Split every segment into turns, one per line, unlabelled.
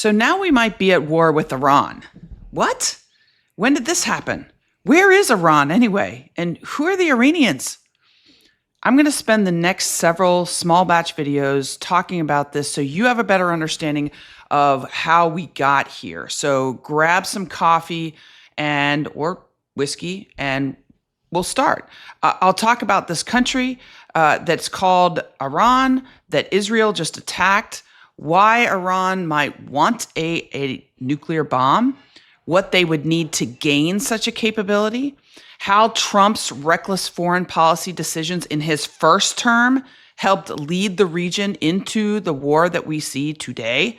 So now we might be at war with Iran. What? When did this happen? Where is Iran anyway? And who are the Iranians? I'm going to spend the next several small batch videos talking about this so you have a better understanding of how we got here. So grab some coffee or whiskey and we'll start. I'll talk about this country that's called Iran, that Israel just attacked, why Iran might want a nuclear bomb, what they would need to gain such a capability, how Trump's reckless foreign policy decisions in his first term helped lead the region into the war that we see today,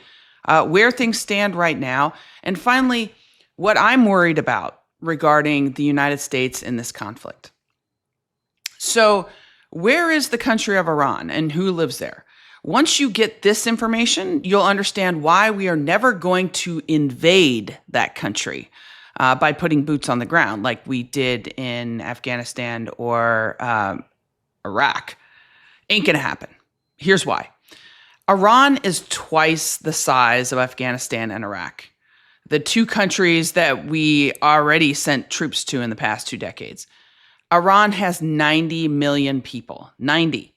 where things stand right now, and finally, what I'm worried about regarding the United States in this conflict. So, where is the country of Iran and who lives there? Once you get this information, you'll understand why we are never going to invade that country by putting boots on the ground like we did in Afghanistan or Iraq. Ain't gonna happen. Here's why. Iran is twice the size of Afghanistan and Iraq, the two countries that we already sent troops to in the past 2 decades. Iran has 90 million people. 90.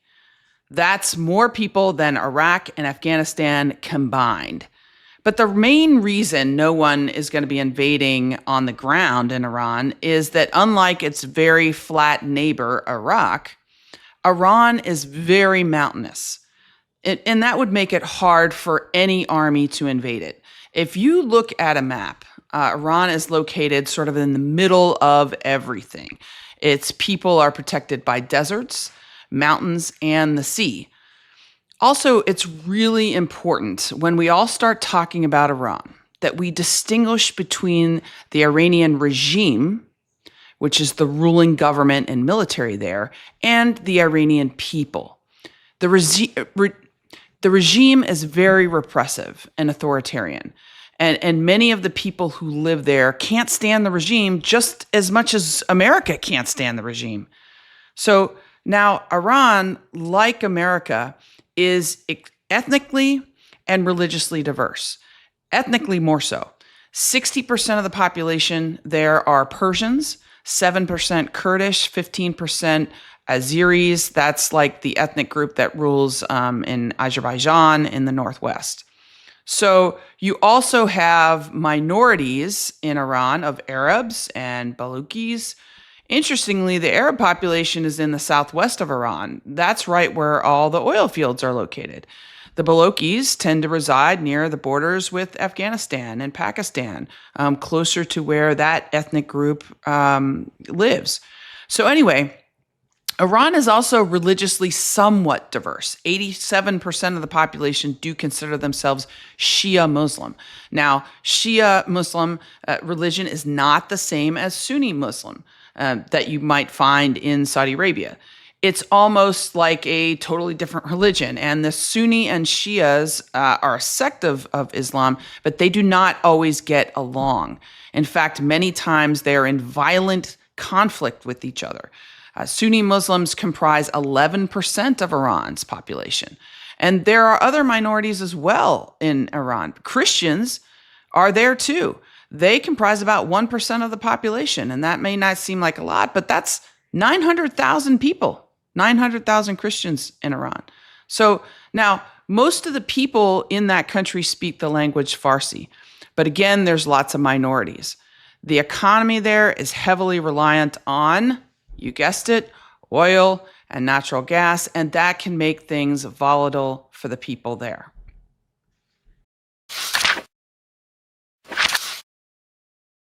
That's more people than Iraq and Afghanistan combined. But the main reason no one is going to be invading on the ground in Iran is that unlike its very flat neighbor, Iraq, Iran is very mountainous. And that would make it hard for any army to invade it. If you look at a map, Iran is located sort of in the middle of everything. Its people are protected by deserts, mountains, and the sea. Also, it's really important when we all start talking about Iran that we distinguish between the Iranian regime, which is the ruling government and military there, and the Iranian people. The regime is very repressive and authoritarian. And many of the people who live there can't stand the regime just as much as America can't stand the regime. So now Iran, like America, is ethnically and religiously diverse. Ethnically more so. 60% of the population there are Persians, 7% Kurdish, 15% Azeris. That's like the ethnic group that rules in Azerbaijan in the northwest. So you also have minorities in Iran of Arabs and Baluchis. Interestingly, the Arab population is in the southwest of Iran. That's right where all the oil fields are located. The Baluchis tend to reside near the borders with Afghanistan and Pakistan, closer to where that ethnic group lives. So anyway, Iran is also religiously somewhat diverse. 87% of the population do consider themselves Shia Muslim. Now, Shia Muslim religion is not the same as Sunni Muslim that you might find in Saudi Arabia. It's almost like a totally different religion. And the Sunni and Shias are a sect of Islam, but they do not always get along. In fact, many times they are in violent conflict with each other. Sunni Muslims comprise 11% of Iran's population. And there are other minorities as well in Iran. Christians are there too. They comprise about 1% of the population. And that may not seem like a lot, but that's 900,000 people, 900,000 Christians in Iran. So now, most of the people in that country speak the language Farsi. But again, there's lots of minorities. The economy there is heavily reliant on, you guessed it, oil and natural gas, and that can make things volatile for the people there.